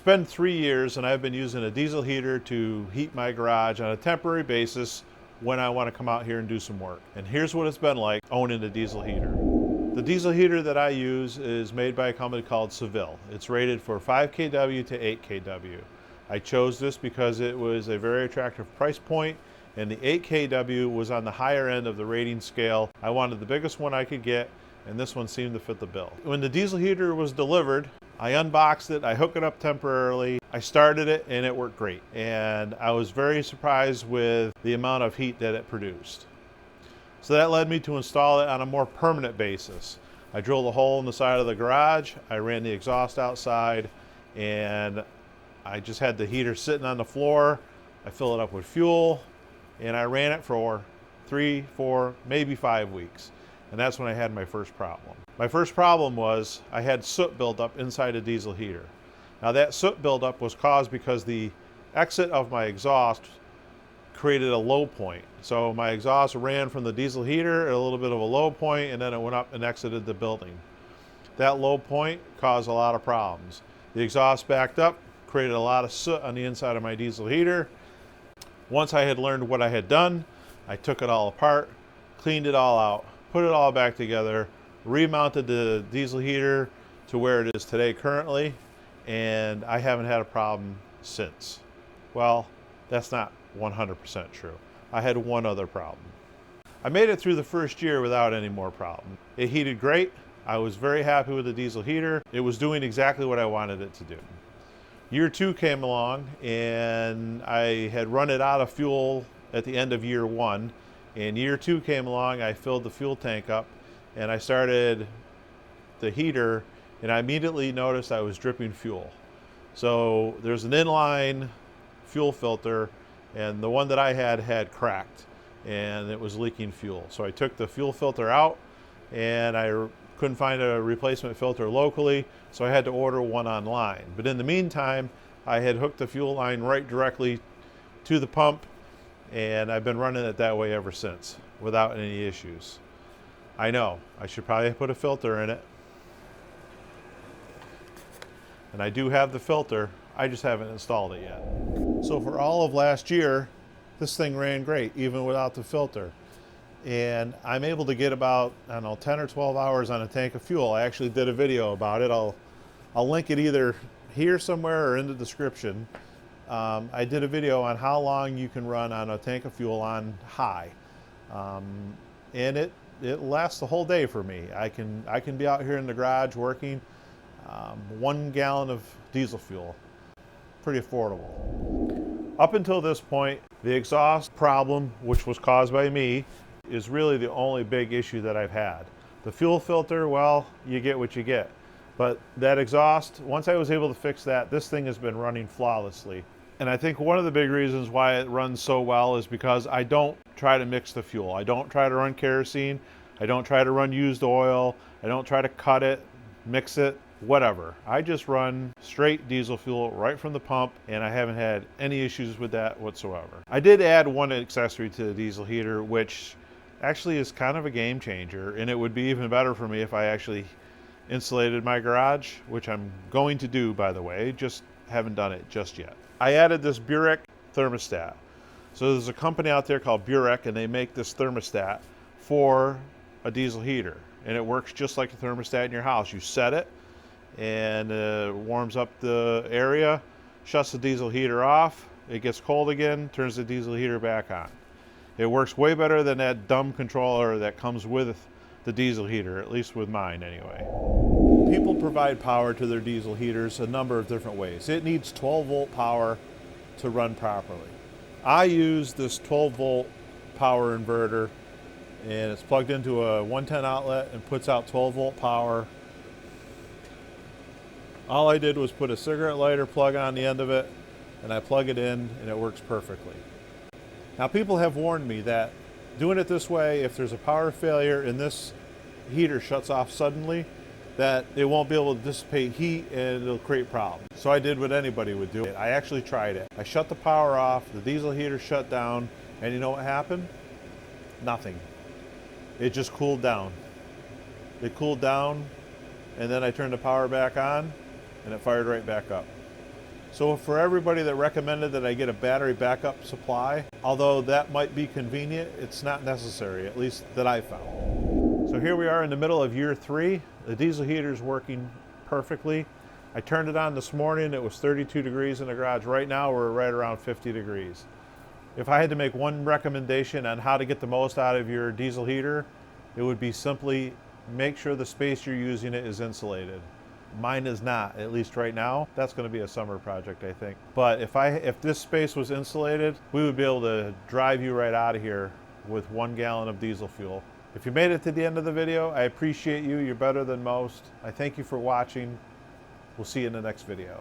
It's been 3 years and I've been using a diesel heater to heat my garage on a temporary basis when I want to come out here and do some work. And here's what it's been like owning a diesel heater. The diesel heater that I use is made by a company called Seville. It's rated for 5 kW to 8 kW. I chose this because it was a very attractive price point and the 8 kW was on the higher end of the rating scale. I wanted the biggest one I could get and this one seemed to fit the bill. When the diesel heater was delivered, I unboxed it, I hooked it up temporarily, I started it and it worked great. And I was very surprised with the amount of heat that it produced. So that led me to install it on a more permanent basis. I drilled a hole in the side of the garage, I ran the exhaust outside, and I just had the heater sitting on the floor. I filled it up with fuel, and I ran it for 3, 4, maybe 5 weeks. And that's when I had my first problem. My first problem was I had soot buildup inside a diesel heater. Now that soot buildup was caused because the exit of my exhaust created a low point. So my exhaust ran from the diesel heater at a little bit of a low point and then it went up and exited the building. That low point caused a lot of problems. The exhaust backed up, created a lot of soot on the inside of my diesel heater. Once I had learned what I had done, I took it all apart, cleaned it all out, put it all back together, remounted the diesel heater to where it is today currently, and I haven't had a problem since. Well, that's not 100% true. I had one other problem. I made it through the first year without any more problem. It heated great. I was very happy with the diesel heater. It was doing exactly what I wanted it to do. Year 2 came along and I had run it out of fuel at the end of year 1. And year 2 came along, I filled the fuel tank up and I started the heater and I immediately noticed I was dripping fuel. So there's an inline fuel filter and the one that I had cracked and it was leaking fuel. So I took the fuel filter out and I couldn't find a replacement filter locally, so I had to order one online. But in the meantime, I had hooked the fuel line right directly to the pump and I've been running it that way ever since without any issues. I know, I should probably put a filter in it. And I do have the filter, I just haven't installed it yet. So for all of last year, this thing ran great, even without the filter. And I'm able to get about, I don't know, 10 or 12 hours on a tank of fuel. I actually did a video about it. I'll link it either here somewhere or in the description. I did a video on how long you can run on a tank of fuel on high. And it lasts the whole day for me. I can be out here in the garage working. 1 gallon of diesel fuel, pretty affordable. Up until this point, the exhaust problem, which was caused by me, is really the only big issue that I've had. The fuel filter, well, you get what you get. But that exhaust, once I was able to fix that, this thing has been running flawlessly. And I think one of the big reasons why it runs so well is because I don't try to mix the fuel. I don't try to run kerosene. I don't try to run used oil. I don't try to cut it, mix it, whatever. I just run straight diesel fuel right from the pump and I haven't had any issues with that whatsoever. I did add one accessory to the diesel heater, which actually is kind of a game changer, and it would be even better for me if I actually insulated my garage, which I'm going to do, by the way, just haven't done it just yet. I added this Burek thermostat. So there's a company out there called Burek and they make this thermostat for a diesel heater. And it works just like a thermostat in your house. You set it and it warms up the area, shuts the diesel heater off, it gets cold again, turns the diesel heater back on. It works way better than that dumb controller that comes with the diesel heater, at least with mine anyway. People provide power to their diesel heaters a number of different ways. It needs 12 volt power to run properly. I use this 12 volt power inverter and it's plugged into a 110 outlet and puts out 12 volt power. All I did was put a cigarette lighter plug on the end of it and I plug it in and it works perfectly. Now people have warned me that doing it this way, if there's a power failure and this heater shuts off suddenly, that it won't be able to dissipate heat and it'll create problems. So I did what anybody would do. I actually tried it. I shut the power off, the diesel heater shut down, and you know what happened? Nothing. It just cooled down. It cooled down, and then I turned the power back on, and it fired right back up. So for everybody that recommended that I get a battery backup supply, although that might be convenient, it's not necessary, at least that I found. So here we are in the middle of year 3. The diesel heater is working perfectly. I turned it on this morning, it was 32 degrees in the garage. Right now we're right around 50 degrees. If I had to make one recommendation on how to get the most out of your diesel heater, it would be simply make sure the space you're using it is insulated. Mine is not, at least right now. That's going to be a summer project, I think. But if this space was insulated, we would be able to drive you right out of here with 1 gallon of diesel fuel. If you made it to the end of the video, I appreciate you. You're better than most. I thank you for watching. We'll see you in the next video.